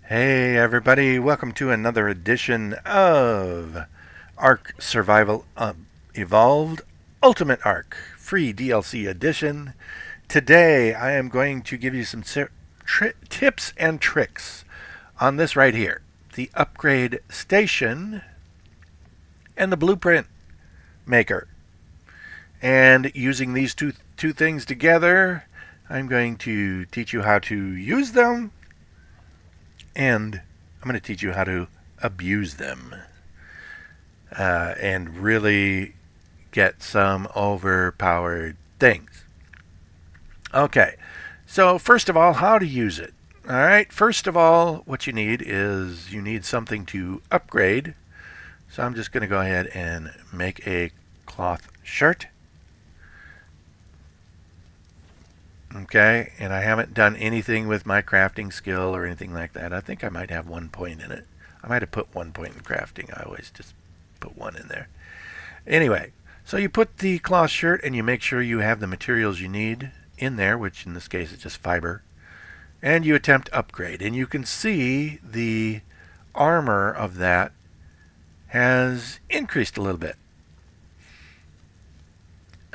Hey everybody, welcome to another edition of Ark Survival Evolved Ultimate Ark Free DLC Edition. Today I am going to give you some tips and tricks on this right here, the upgrade station and the blueprint maker. And using these two things together, I'm going to teach you how to use them, and I'm going to teach you how to abuse them and really get some overpowered things. Okay, so first of all, how to use it. All right, first of all, what you need is you need something to upgrade. So I'm just going to go ahead and make a cloth shirt. Okay, and I haven't done anything with my crafting skill or anything like that. I think I might have 1 point in it. I might have put 1 point in crafting. I always just put one in there. Anyway, so you put the cloth shirt and you make sure you have the materials you need in there, which in this case is just fiber, and you attempt upgrade. And you can see the armor of that has increased a little bit.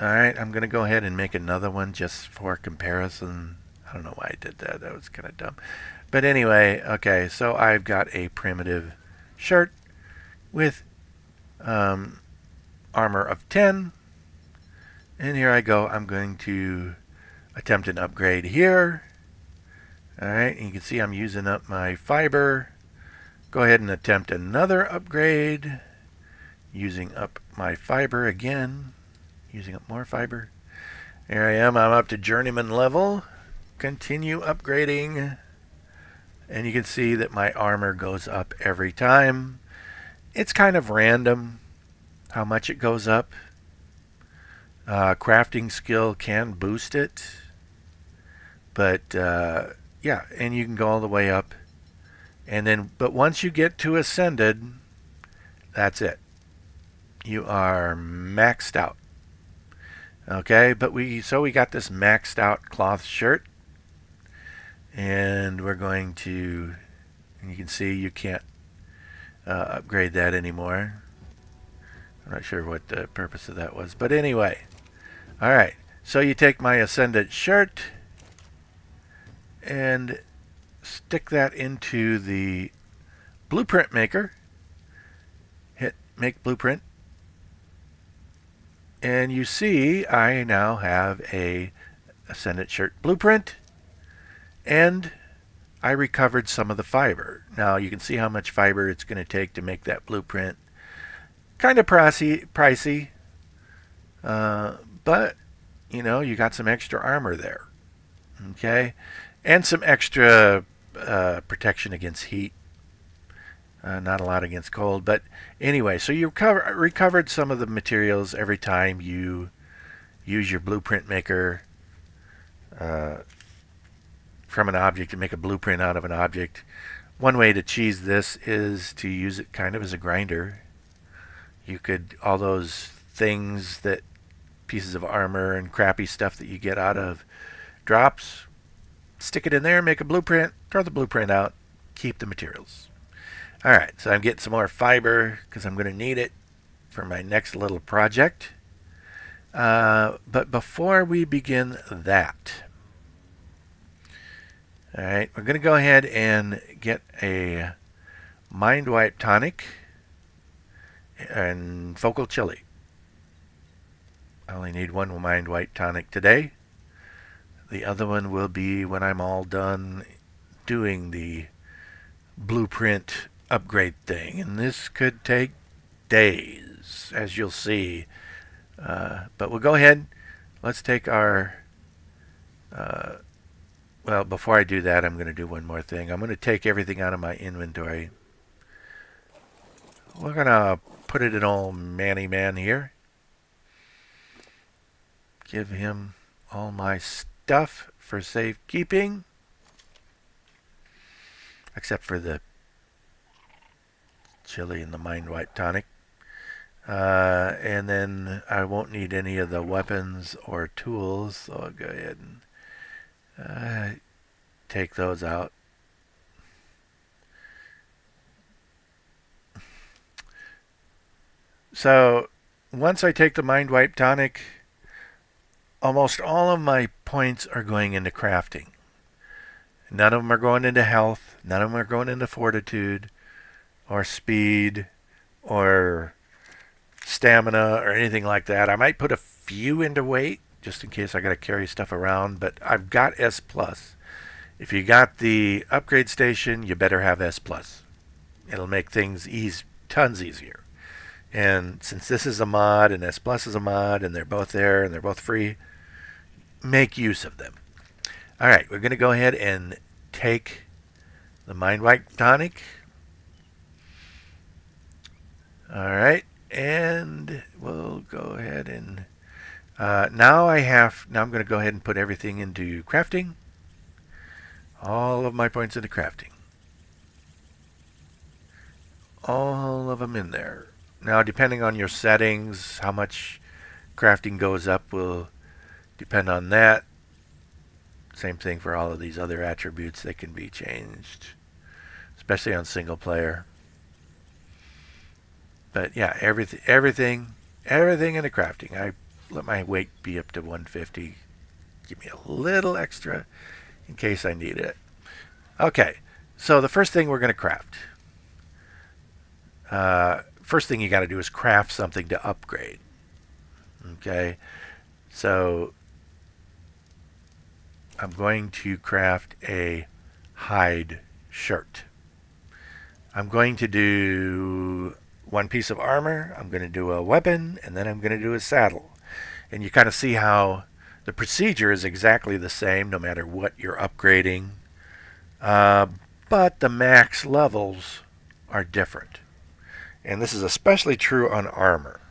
Alright, I'm going to go ahead and make another one just for comparison. I don't know why I did that. That was kind of dumb. But anyway, okay, so I've got a primitive shirt with armor of 10. And here I go. I'm going to attempt an upgrade here. Alright, and you can see I'm using up my fiber. Go ahead and attempt another upgrade. Using up my fiber again. Using up more fiber. There I am. I'm up to journeyman level. Continue upgrading. And you can see that my armor goes up every time. It's kind of random how much it goes up. Crafting skill can boost it. But yeah, and you can go all the way up. And then, but once you get to ascended, that's it. You are maxed out. Okay, but we got this maxed out cloth shirt, and we're going to, and you can see you can't upgrade that anymore. I'm not sure what the purpose of that was, but anyway. All right, so you take my ascendant shirt and stick that into the blueprint maker. Hit make blueprint. And you see I now have a Ascendant shirt blueprint, and I recovered some of the fiber. Now you can see how much fiber it's going to take to make that blueprint. Kind of pricey, but you know, you got some extra armor there. Okay, and some extra protection against heat. Not a lot against cold, but anyway, so you recovered some of the materials every time you use your blueprint maker from an object to make a blueprint out of an object. One way to cheese this is to use it kind of as a grinder. You could, all those things that, pieces of armor and crappy stuff that you get out of drops, stick it in there, make a blueprint, throw the blueprint out, keep the materials. Alright, so I'm getting some more fiber because I'm going to need it for my next little project. But before we begin that, alright, we're going to go ahead and get a Mind Wipe Tonic and Focal Chili. I only need one Mind Wipe Tonic today. The other one will be when I'm all done doing the blueprint upgrade thing, and this could take days, as you'll see. But we'll go ahead. Let's take our well, before I do that, I'm going to do one more thing. I'm going to take everything out of my inventory. We're going to put it in old Manny Man here. Give him all my stuff for safekeeping, except for the chili and the Mind Wipe Tonic. And then I won't need any of the weapons or tools, so I'll go ahead and take those out. So once I take the Mind Wipe Tonic, almost all of my points are going into crafting. None of them are going into health. None of them are going into fortitude or speed or stamina or anything like that. I might put a few into weight just in case I got to carry stuff around, but I've got S+. If you got the upgrade station, you better have S+. It'll make things tons easier. And since this is a mod and S+ is a mod and they're both there and they're both free, make use of them. All right, we're going to go ahead and take the Mind Wipe Tonic. All right, and we'll go ahead and now I'm going to go ahead and put everything into crafting. All of my points into crafting. All of them in there. Now, depending on your settings, how much crafting goes up will depend on that. Same thing for all of these other attributes. They can be changed, especially on single player. But yeah, everything in the crafting. I let my weight be up to 150. Give me a little extra in case I need it. Okay, so the first thing we're going to craft. First thing you got to do is craft something to upgrade. Okay, so I'm going to craft a hide shirt. I'm going to do one piece of armor, I'm going to do a weapon, and then I'm going to do a saddle. And you kind of see how the procedure is exactly the same no matter what you're upgrading, but the max levels are different. And this is especially true on armor.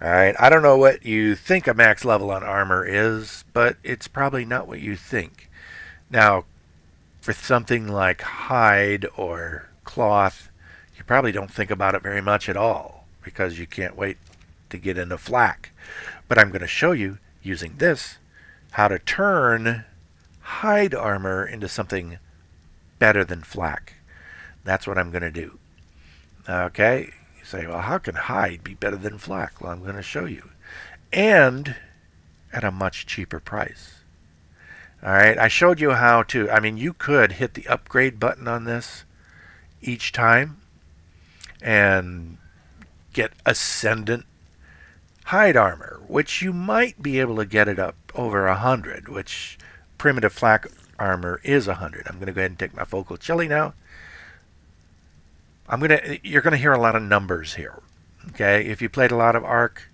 Alright, I don't know what you think a max level on armor is, but it's probably not what you think. Now, for something like hide or cloth, you probably don't think about it very much at all because you can't wait to get into flak. But I'm going to show you, using this, how to turn hide armor into something better than flak. That's what I'm going to do. Okay, you say, well, how can hide be better than flak? Well, I'm going to show you. And at a much cheaper price. Alright, I showed you how to, you could hit the upgrade button on this each time and get Ascendant hide armor, which you might be able to get it up over 100, which primitive flak armor is 100. I'm going to go ahead and take my focal chili now. You're going to hear a lot of numbers here. Okay, if you played a lot of Ark,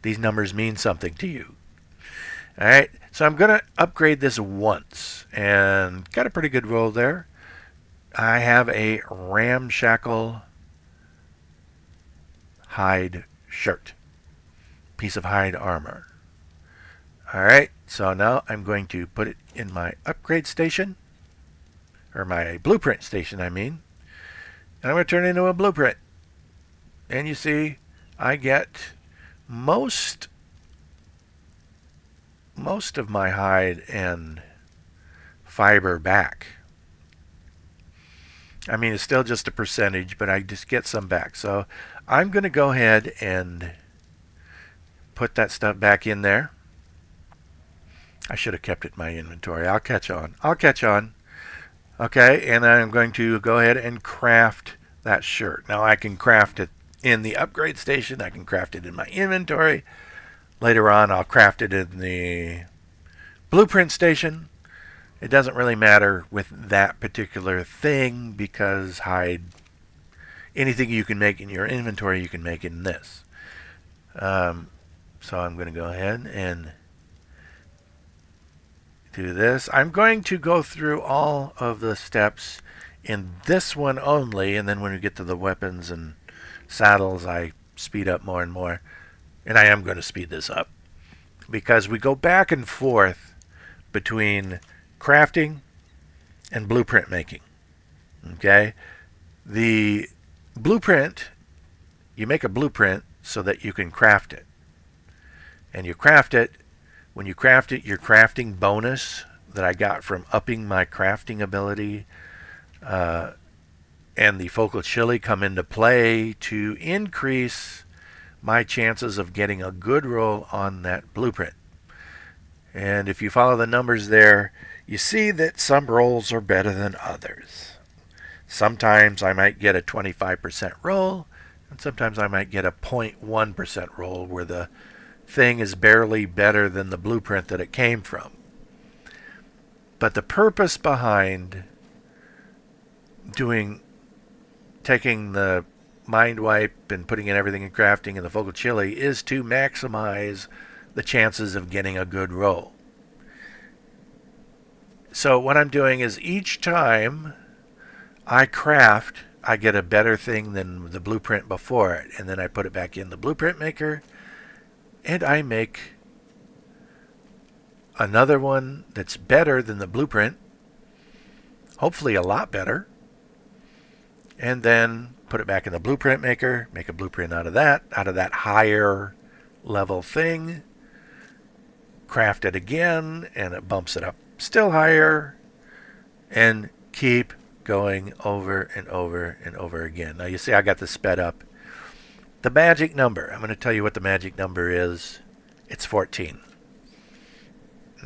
these numbers mean something to you. All right, so I'm going to upgrade this once and got a pretty good roll there. I have a ramshackle hide shirt, piece of hide armor. All right, so now I'm going to put it in my upgrade station, or my blueprint station, and I'm going to turn it into a blueprint. And you see, I get most of my hide and fiber back. It's still just a percentage, but I just get some back. So I'm going to go ahead and put that stuff back in there. I should have kept it in my inventory. I'll catch on. Okay, and I'm going to go ahead and craft that shirt. Now I can craft it in the upgrade station. I can craft it in my inventory. Later on, I'll craft it in the blueprint station. It doesn't really matter with that particular thing because hide, anything you can make in your inventory, you can make in this. So I'm going to go ahead and do this. I'm going to go through all of the steps in this one only, and then when we get to the weapons and saddles, I speed up more and more. And I am going to speed this up because we go back and forth between crafting and blueprint making. Okay? The blueprint, you make a blueprint so that you can craft it. And you craft it. When you craft it, your crafting bonus that I got from upping my crafting ability and the focal chili come into play to increase my chances of getting a good roll on that blueprint. And if you follow the numbers there, you see that some rolls are better than others. Sometimes I might get a 25% roll, and sometimes I might get a 0.1% roll where the thing is barely better than the blueprint that it came from. But the purpose behind taking the mind wipe and putting in everything in crafting and the focal chili is to maximize the chances of getting a good roll. So what I'm doing is each time I craft, I get a better thing than the blueprint before it, and then I put it back in the blueprint maker and I make another one that's better than the blueprint, hopefully a lot better, and then put it back in the blueprint maker, make a blueprint out of that higher level thing, craft it again, and it bumps it up still higher, and keep going over and over and over again. Now you see I got this sped up. The magic number, I'm going to tell you what the magic number is. It's 14.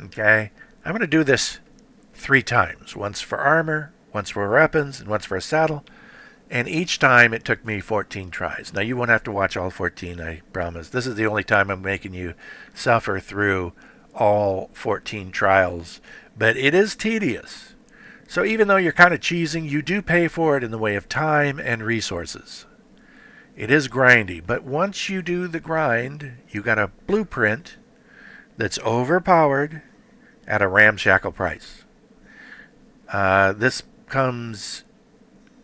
Okay? I'm going to do this 3 times. Once for armor, once for weapons, and once for a saddle. And each time it took me 14 tries. Now you won't have to watch all 14, I promise. This is the only time I'm making you suffer through all 14 trials. But it is tedious. So even though you're kind of cheesing, you do pay for it in the way of time and resources. It is grindy, but once you do the grind, you got a blueprint that's overpowered at a ramshackle price. This comes...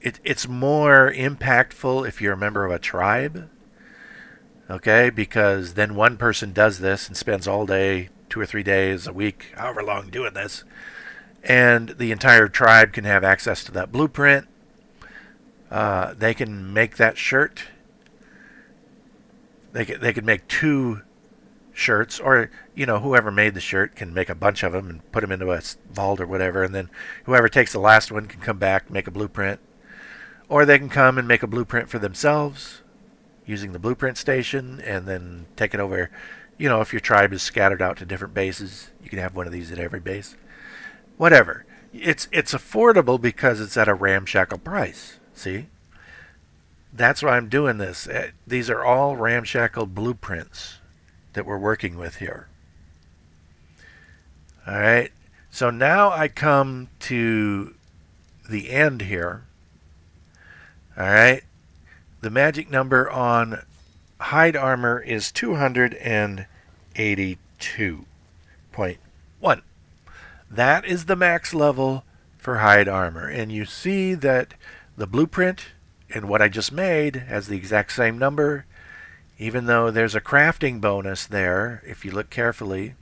It's more impactful if you're a member of a tribe, okay? Because then one person does this and spends all day, 2 or 3 days, a week, however long doing this, and the entire tribe can have access to that blueprint. They can make that shirt. They could make 2 shirts, or whoever made the shirt can make a bunch of them and put them into a vault or whatever, and then whoever takes the last one can come back and make a blueprint. Or they can come and make a blueprint for themselves using the blueprint station and then take it over. If your tribe is scattered out to different bases, you can have one of these at every base. Whatever. It's affordable because it's at a ramshackle price. See? That's why I'm doing this. These are all ramshackle blueprints that we're working with here. All right. So now I come to the end here. All right. The magic number on hide armor is 282.1. That is the max level for hide armor. And you see that the blueprint and what I just made has the exact same number, even though there's a crafting bonus there. If you look carefully,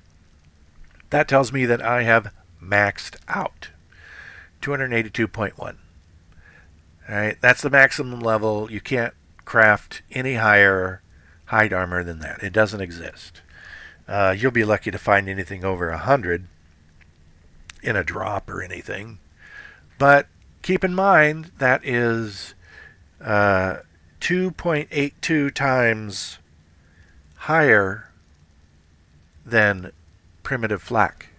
that tells me that I have maxed out. 282.1. All right, that's the maximum level. You can't craft any higher hide armor than that. It doesn't exist. You'll be lucky to find anything over 100 in a drop or anything. But keep in mind that is 2.82 times higher than primitive flak.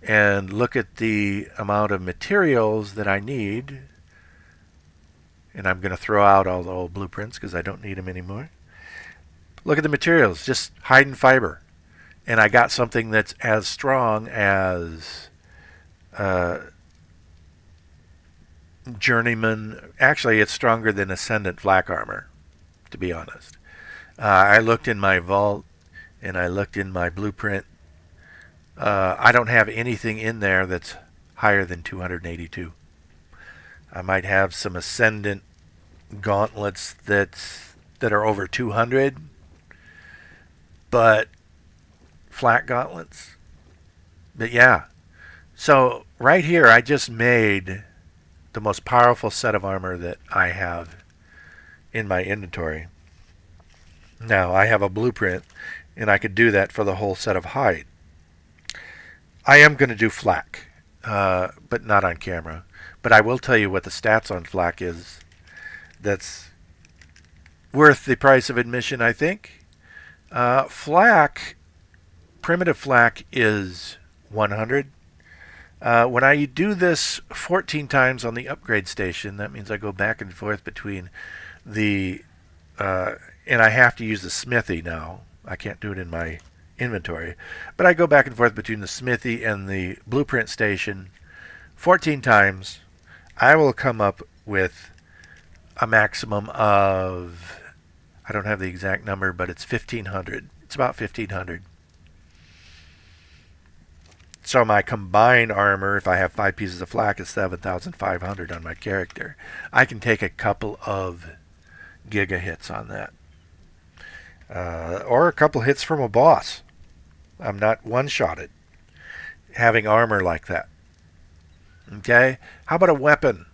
And look at the amount of materials that I need. And I'm going to throw out all the old blueprints because I don't need them anymore. Look at the materials, just hide and fiber. And I got something that's as strong as Journeyman. Actually, it's stronger than Ascendant flak armor, to be honest. I looked in my vault and I looked in my blueprint. I don't have anything in there that's higher than 282. I might have some Ascendant gauntlets that are over 200, but flat gauntlets. But yeah, so right here I just made the most powerful set of armor that I have in my inventory. Now I have a blueprint, and I could do that for the whole set of hide. I am going to do flak, but not on camera. But I will tell you what the stats on flak is. That's worth the price of admission, I think. Flak, primitive flak is 100. When I do this 14 times on the upgrade station, that means I go back and forth between the, and I have to use the smithy now. I can't do it in my inventory, but I go back and forth between the smithy and the blueprint station 14 times. I will come up with a maximum of, I don't have the exact number, but it's 1500. It's about 1500. So my combined armor, if I have 5 pieces of flak, is 7,500 on my character. I can take a couple of giga hits on that. Or a couple hits from a boss. I'm not one-shotted having armor like that. Okay? How about a weapon?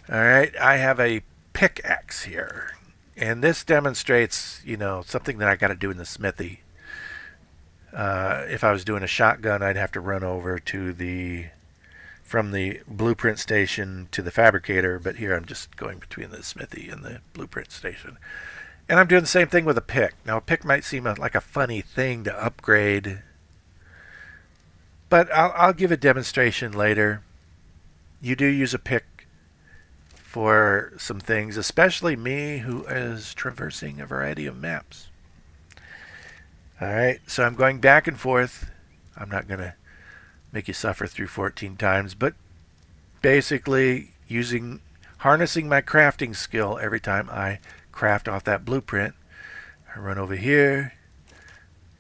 Alright, I have a pickaxe here. And this demonstrates, something that I got to do in the smithy. If I was doing a shotgun, I'd have to run over from the blueprint station to the fabricator, but here I'm just going between the smithy and the blueprint station. And I'm doing the same thing with a pick. Now, a pick might seem like a funny thing to upgrade, but I'll give a demonstration later. You do use a pick for some things, especially me, who is traversing a variety of maps. Alright, so I'm going back and forth. I'm not going to make you suffer through 14 times, but basically harnessing my crafting skill every time I craft off that blueprint. I run over here,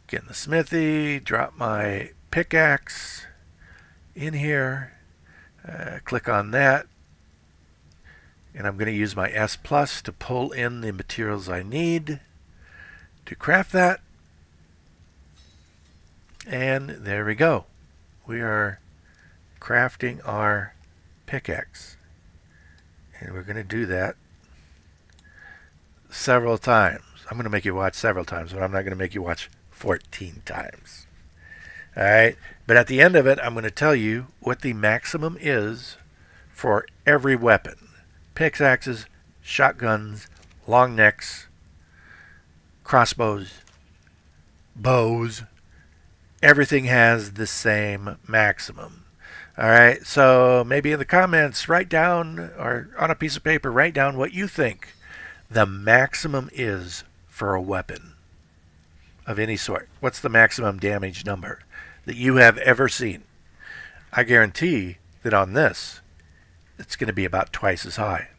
get in the smithy, drop my pickaxe in here, click on that, and I'm going to use my S plus to pull in the materials I need to craft that. And there we go. We are crafting our pickaxe. And we're going to do that several times. I'm going to make you watch several times, but I'm not going to make you watch 14 times. Alright? But at the end of it, I'm going to tell you what the maximum is for every weapon. Pickaxes, shotguns, long necks, crossbows, bows. Everything has the same maximum. Alright, so maybe in the comments, write down, or on a piece of paper, write down what you think the maximum is for a weapon of any sort. What's the maximum damage number that you have ever seen? I guarantee that on this, it's going to be about twice as high.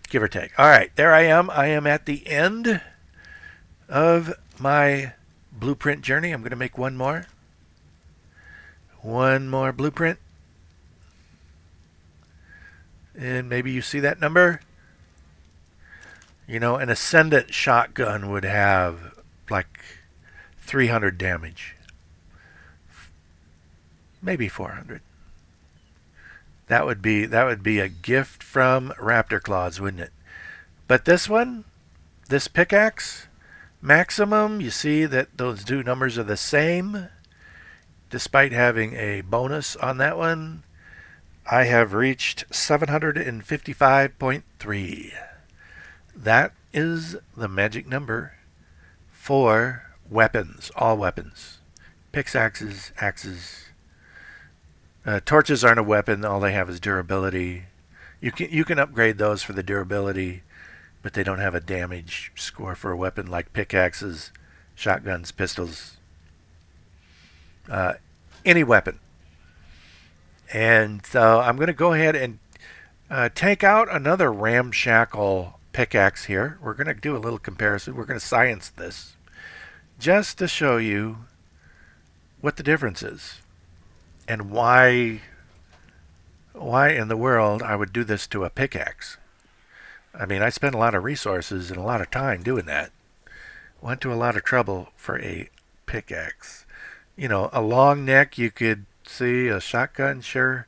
Give or take. Alright, there I am. I am at the end of my blueprint journey. I'm going to make one more blueprint, and maybe you see that number. An ascendant shotgun would have like 300 damage, maybe 400. That would be a gift from Raptor Claws, wouldn't it? But this pickaxe, maximum, you see that those two numbers are the same. Despite having a bonus on that one, I have reached 755.3. That is the magic number for weapons, all weapons. Pickaxes, axes. Torches aren't a weapon, all they have is durability. You can upgrade those for the durability, but they don't have a damage score for a weapon like pickaxes, shotguns, pistols, any weapon. And so I'm going to go ahead and take out another ramshackle pickaxe here. We're going to do a little comparison. We're going to science this just to show you what the difference is and why in the world I would do this to a pickaxe. I mean, I spent a lot of resources and a lot of time doing that. Went to a lot of trouble for a pickaxe. A long neck, you could see, a shotgun, sure.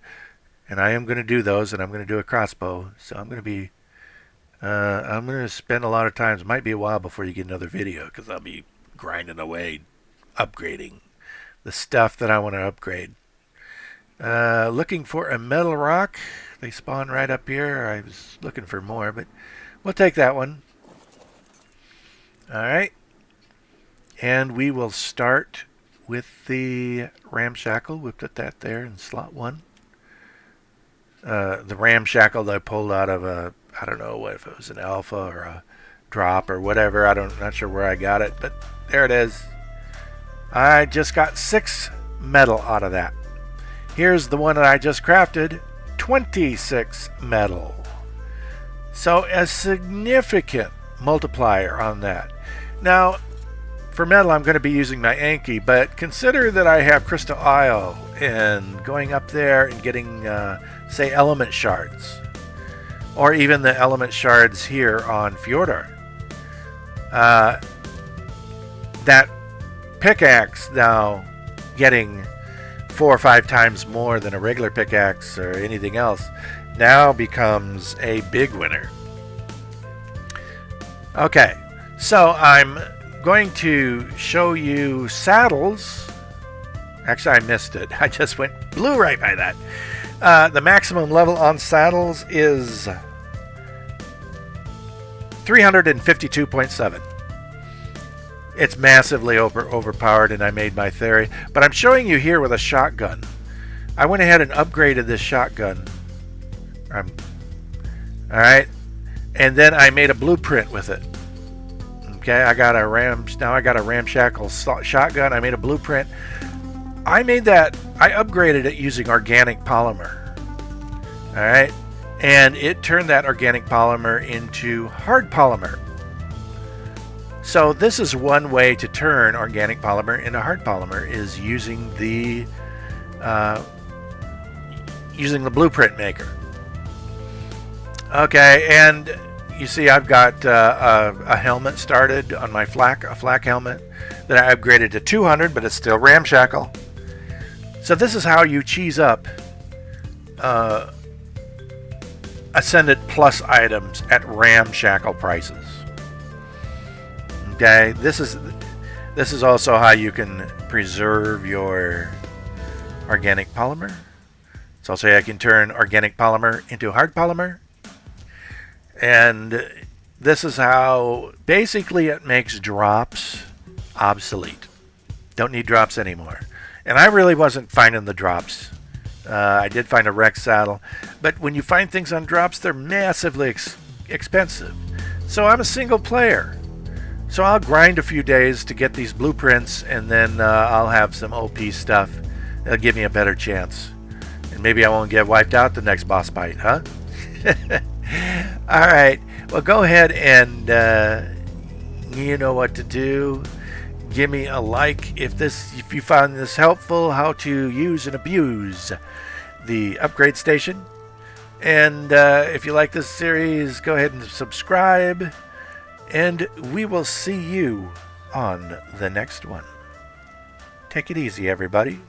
And I am going to do those, and I'm going to do a crossbow. So I'm going to spend a lot of time. It might be a while before you get another video, because I'll be grinding away, upgrading the stuff that I want to upgrade. Looking for a metal rock. They spawn right up here. I was looking for more, but We'll take that one. All right. And we will start with the ramshackle. We'll put that there in slot 1. The ramshackle that I pulled out of I don't know if it was an alpha or a drop or whatever. Not sure where I got it, but there it is. I just got 6 metal out of that. Here's the one that I just crafted, 26 metal. So a significant multiplier on that. Now, for metal, I'm going to be using my Anki, but consider that I have Crystal Isle and going up there and getting, say, element shards, or even the element shards here on Fjordar. That pickaxe now getting 4 or 5 times more than a regular pickaxe or anything else now becomes a big winner. Okay, so I'm going to show you saddles. Actually, I missed it. I just blew right by that. The maximum level on saddles is 352.7. It's massively overpowered, and I made my theory. But I'm showing you here with a shotgun. I went ahead and upgraded this shotgun. Alright. And then I made a blueprint with it. Okay, I got a ramshackle shotgun. I made a blueprint. I upgraded it using organic polymer. Alright. And it turned that organic polymer into hard polymer. So this is one way to turn organic polymer into hard polymer, is using the blueprint maker. Okay, and you see I've got a helmet started on my flak helmet that I upgraded to 200, but it's still ramshackle. So this is how you cheese up Ascendant Plus items at ramshackle prices. Okay, this is also how you can preserve your organic polymer. It's also how you can turn organic polymer into hard polymer. And this is how basically it makes drops obsolete. Don't need drops anymore. And I really wasn't finding the drops. I did find a Rex saddle, but when you find things on drops, they're massively expensive. So I'm a single player. So I'll grind a few days to get these blueprints, and then I'll have some OP stuff that'll give me a better chance. And maybe I won't get wiped out the next boss fight, huh? Alright, well go ahead and you know what to do. Give me a like if you found this helpful, how to use and abuse the upgrade station. And if you like this series, go ahead and subscribe. And we will see you on the next one. Take it easy, everybody.